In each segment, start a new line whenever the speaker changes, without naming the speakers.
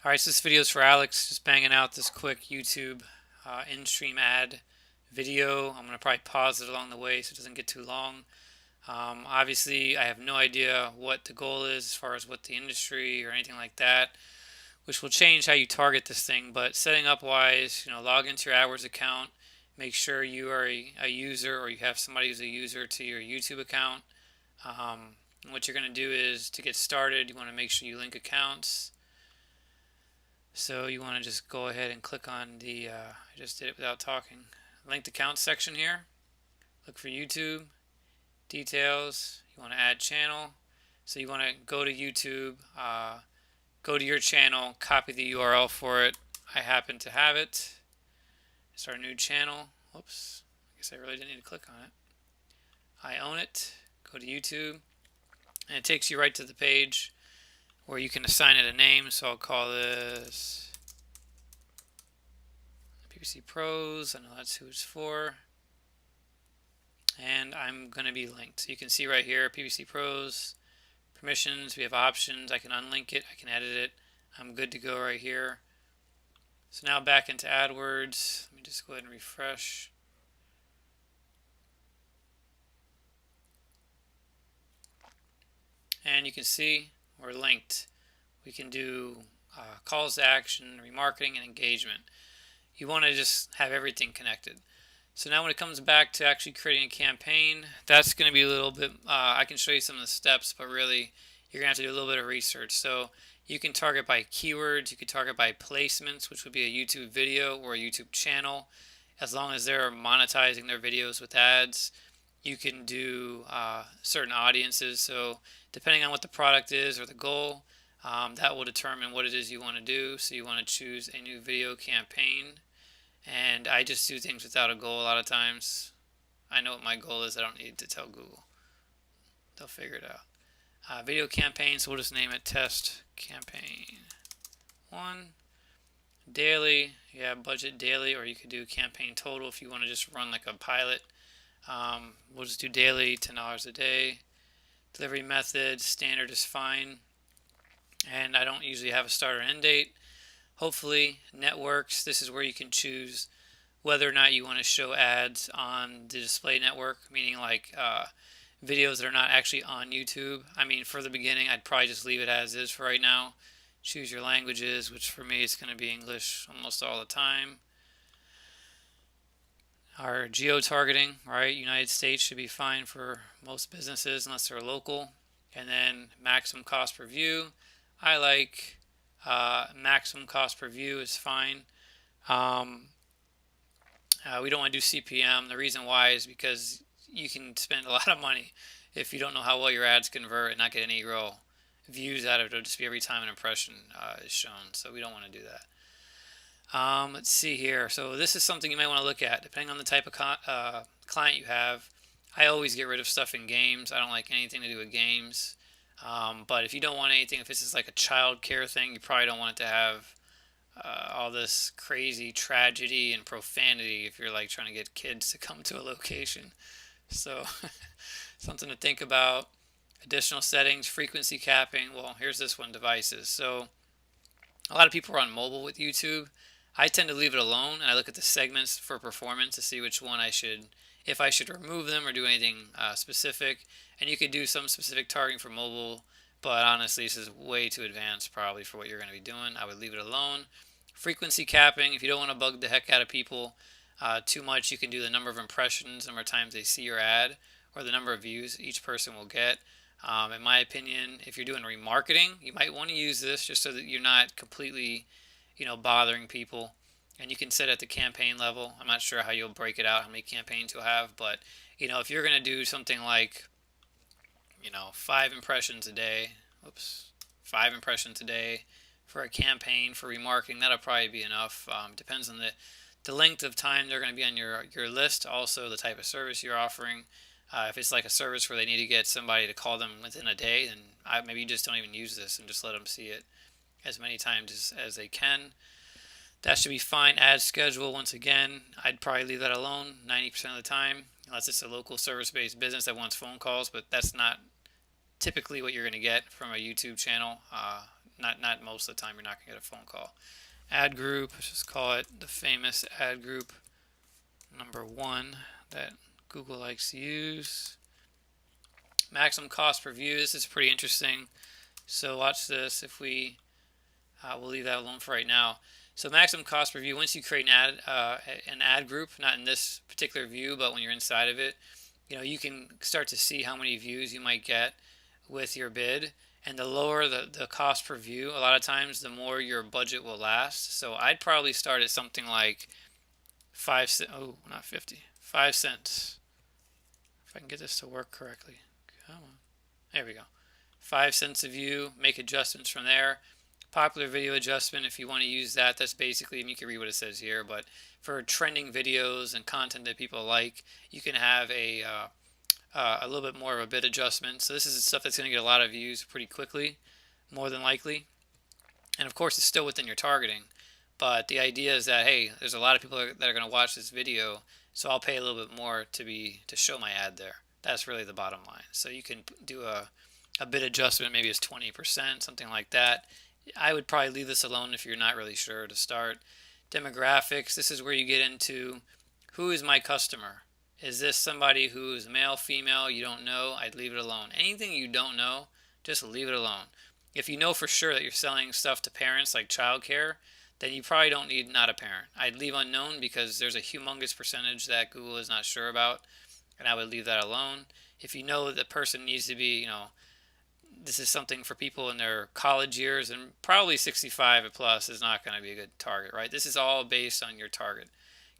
Alright, so this video is for Alex, just banging out this quick YouTube in-stream ad video. I'm going to probably pause it along the way so it doesn't get too long. Obviously, I have no idea what the goal is as far as what the industry or anything like that, which will change how you target this thing. But setting up wise, log into your AdWords account, make sure you are a user or you have somebody who's a user to your YouTube account. What you're going to do is to get started, you want to make sure you link accounts. So you want to just go ahead and click on the, I just did it without talking, linked account section here. Look for YouTube, details, you want to add channel. So you want to go to YouTube, go to your channel, copy the URL for it. I happen to have it. It's our new channel. Whoops, I guess I really didn't need to click on it. I own it. Go to YouTube, and it takes you right to the page where you can assign it a name. So I'll call this PPC Pros. I know that's who it's for. And I'm going to be linked. So you can see right here, PPC Pros, permissions, we have options. I can unlink it, I can edit it. I'm good to go right here. So now back into AdWords. Let me just go ahead and refresh. And you can see we're linked. We can do calls to action, remarketing, and engagement. You want to just have everything connected. So now when it comes back to actually creating a campaign, that's going to be a little bit, I can show you some of the steps, but really you're going to have to do a little bit of research. So you can target by keywords, you can target by placements, which would be a YouTube video or a YouTube channel. As long as they're monetizing their videos with ads, you can do certain audiences. So depending on what the product is or the goal, that will determine what it is you want to do. So you want to choose a new video campaign. And I just do things without a goal a lot of times. I know what my goal is. I don't need to tell Google. They'll figure it out. Video campaign, so we'll just name it Test Campaign 1. Daily, yeah, budget daily, or you could do campaign total if you want to just run like a pilot. We'll just do daily, $10 a day. Delivery method, standard is fine. And I don't usually have a start or end date. Hopefully, networks, this is where you can choose whether or not you want to show ads on the display network, meaning like videos that are not actually on YouTube. I mean, for the beginning, I'd probably just leave it as is for right now. Choose your languages, which for me is going to be English almost all the time. Our geo-targeting, right? United States should be fine for most businesses unless they're local. And then maximum cost per view. I like maximum cost per view is fine. We don't want to do CPM. The reason why is because you can spend a lot of money if you don't know how well your ads convert and not get any real views out of it. It'll just be every time an impression is shown. So we don't want to do that. Let's see here. So this is something you might want to look at depending on the type of client you have. I always get rid of stuff in games. I don't like anything to do with games. But if you don't want anything, if this is like a child care thing, you probably don't want it to have all this crazy tragedy and profanity if you're like trying to get kids to come to a location. So something to think about. Additional settings, frequency capping. Well, here's this one, devices. So a lot of people are on mobile with YouTube. I tend to leave it alone, and I look at the segments for performance to see which one I should, if I should remove them or do anything specific. And you could do some specific targeting for mobile, but honestly, this is way too advanced probably for what you're going to be doing. I would leave it alone. Frequency capping, if you don't want to bug the heck out of people too much, you can do the number of impressions, number of times they see your ad, or the number of views each person will get. In my opinion, if you're doing remarketing, you might want to use this just so that you're not completely, bothering people. And you can set at the campaign level. I'm not sure how you'll break it out, how many campaigns you'll have, but if you're going to do something like 5 impressions a day, 5 impressions a day for a campaign for remarketing, that'll probably be enough. Depends on the length of time they're going to be on your list, also the type of service you're offering. If it's like a service where they need to get somebody to call them within a day, then maybe you just don't even use this and just let them see it as many times as they can. That should be fine. Ad schedule, once again, I'd probably leave that alone 90% of the time, unless it's a local service-based business that wants phone calls, but that's not typically what you're going to get from a YouTube channel. not most of the time. You're not gonna get a phone call. Ad group. Let's just call it the famous ad group number 1 that Google likes to use. Maximum cost per view. This is pretty interesting. So watch this. If we, we'll leave that alone for right now. So maximum cost per view. Once you create an ad group, not in this particular view, but when you're inside of it, you can start to see how many views you might get with your bid. And the lower the cost per view, a lot of times, the more your budget will last. So I'd probably start at something like 5 cents. Oh, not 50. 5 cents. If I can get this to work correctly. Come on. There we go. 5 cents a view. Make adjustments from there. Popular video adjustment, if you want to use that, that's basically, and you can read what it says here, but for trending videos and content that people like, you can have a little bit more of a bid adjustment. So this is stuff that's going to get a lot of views pretty quickly, more than likely. And of course, it's still within your targeting. But the idea is that, hey, there's a lot of people that are going to watch this video, so I'll pay a little bit more to show my ad there. That's really the bottom line. So you can do a bid adjustment, maybe it's 20%, something like that. I would probably leave this alone if you're not really sure to start. Demographics, this is where you get into who is my customer. Is this somebody who's male, female, you don't know? I'd leave it alone. Anything you don't know, just leave it alone. If you know for sure that you're selling stuff to parents like childcare, then you probably don't need not a parent. I'd leave unknown because there's a humongous percentage that Google is not sure about, and I would leave that alone. If you know that the person needs to be, this is something for people in their college years, and probably 65 and plus is not going to be a good target, right? This is all based on your target.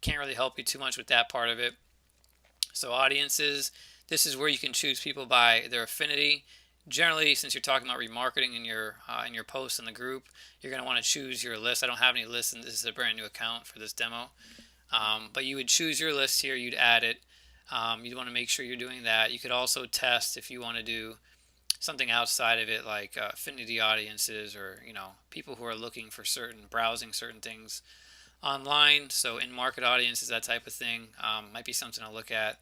Can't really help you too much with that part of it. So audiences, this is where you can choose people by their affinity. Generally, since you're talking about remarketing in your posts in the group, you're going to want to choose your list. I don't have any lists, and this is a brand new account for this demo. But you would choose your list here. You'd add it. You'd want to make sure you're doing that. You could also test if you want to do something outside of it, like affinity audiences, or people who are looking for browsing certain things online. So in-market audiences, that type of thing, might be something to look at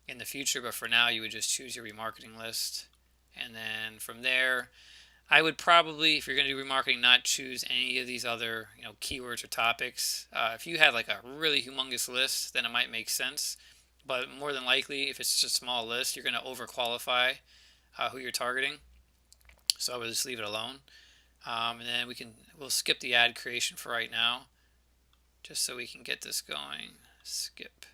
in the future. But for now, you would just choose your remarketing list, and then from there, I would probably, if you're going to do remarketing, not choose any of these other keywords or topics. If you had like a really humongous list, then it might make sense. But more than likely, if it's just a small list, you're going to overqualify who you're targeting. So I would just leave it alone. And then we'll skip the ad creation for right now, just so we can get this going. Skip,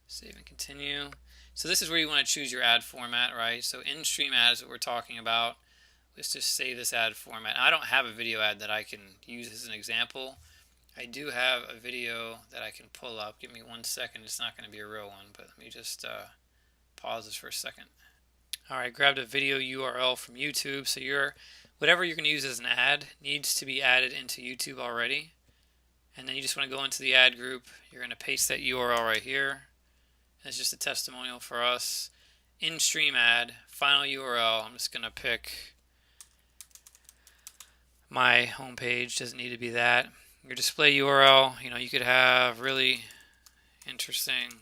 save and continue. So this is where you want to choose your ad format, right? So in-stream ad is what we're talking about. Let's just save this ad format. I don't have a video ad that I can use as an example. I do have a video that I can pull up. Give me 1 second. It's not going to be a real one, but let me just pause this for a second. All right, grabbed a video URL from YouTube. So whatever you're going to use as an ad needs to be added into YouTube already. And then you just want to go into the ad group. You're going to paste that URL right here. It's just a testimonial for us. In-stream ad, final URL. I'm just going to pick my homepage. Doesn't need to be that. Your display URL, you could have really interesting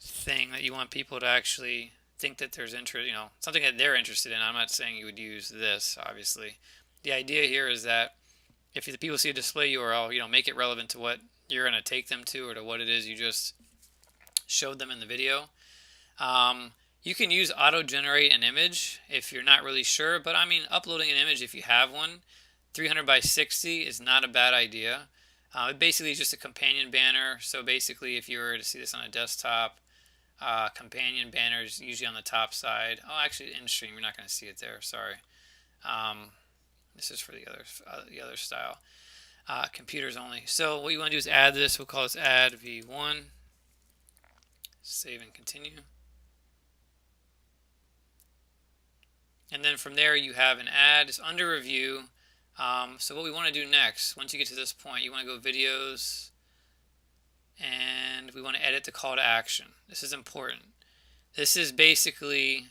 thing that you want people to actually think that there's interest, something that they're interested in. I'm not saying you would use this, obviously. The idea here is that if the people see a display URL, make it relevant to what you're going to take them to, or to what it is you just showed them in the video. You can use auto-generate an image if you're not really sure, but uploading an image, if you have one, 300 by 60 is not a bad idea. It basically is just a companion banner. So basically, if you were to see this on a desktop, companion banner is usually on the top side. Oh, actually, in stream, you're not going to see it there. Sorry. This is for the other style. Computers only. So what you want to do is add this. We'll call this add v1. Save and continue. And then from there, you have an ad. It's under review. So what we want to do next, once you get to this point, you want to go videos, and we want to edit the call to action. This is important. This is basically,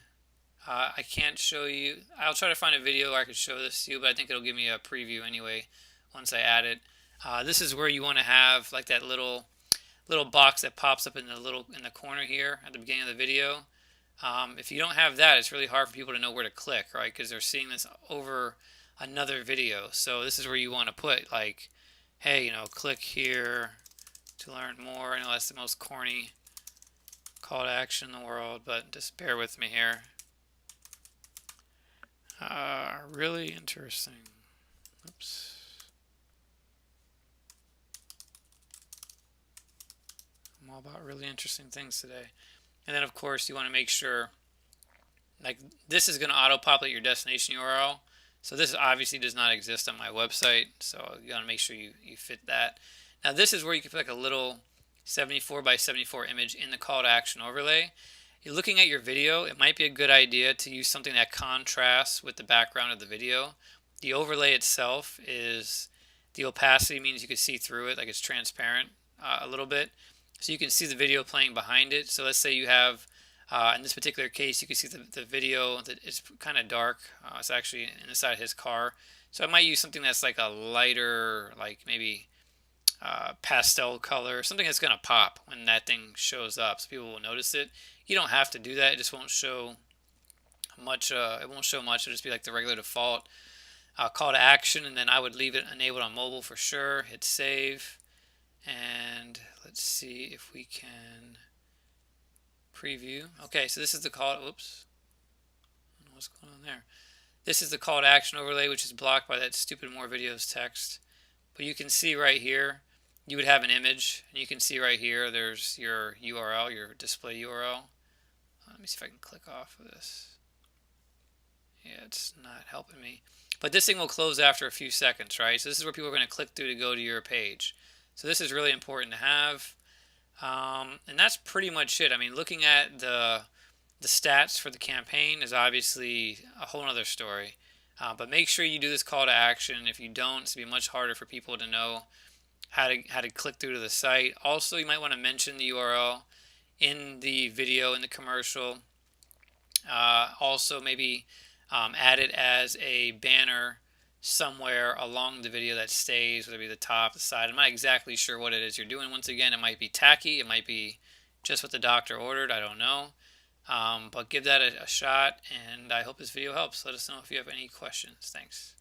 I can't show you. I'll try to find a video where I could show this to you, but I think it'll give me a preview anyway once I add it. This is where you want to have like that little box that pops up in the corner here at the beginning of the video. If you don't have that, it's really hard for people to know where to click, right? Because they're seeing this over another video. So this is where you want to put like, hey, you know, click here to learn more. I know that's the most corny call to action in the world, but just bear with me here. Really interesting. Oops. I'm all about really interesting things today. And then of course you want to make sure, like, this is going to auto-populate your destination URL. So this obviously does not exist on my website, so you got to make sure you fit that. Now this is where you can put like a little 74 by 74 image in the call to action overlay. You're looking at your video, it might be a good idea to use something that contrasts with the background of the video. The overlay itself is, the opacity means you can see through it, like it's transparent a little bit. So you can see the video playing behind it. So let's say you have, in this particular case, you can see the video that is kind of dark. It's actually inside his car. So I might use something that's like a lighter, like maybe pastel color, something that's going to pop when that thing shows up, so people will notice it. You don't have to do that. It just won't show much. It won't show much. It'll just be like the regular default call to action, and then I would leave it enabled on mobile for sure. Hit save, and let's see if we can preview. Okay, so this is the call. Oops, I don't know what's going on there. This is the call to action overlay, which is blocked by that stupid more videos text. But you can see right here, you would have an image, and you can see right here, there's your URL, your display URL. Let me see if I can click off of this. Yeah, it's not helping me. But this thing will close after a few seconds, right? So this is where people are going to click through to go to your page. So this is really important to have. And that's pretty much it. I mean, looking at the stats for the campaign is obviously a whole other story. But make sure you do this call to action. If you don't, it's going to be much harder for people to know how to click through to the site. Also, you might want to mention the URL in the video, in the commercial. Also, maybe add it as a banner somewhere along the video that stays, whether it be the top, the side. I'm not exactly sure what it is you're doing. Once again, it might be tacky. It might be just what the doctor ordered. I don't know. But give that a shot, and I hope this video helps. Let us know if you have any questions. Thanks.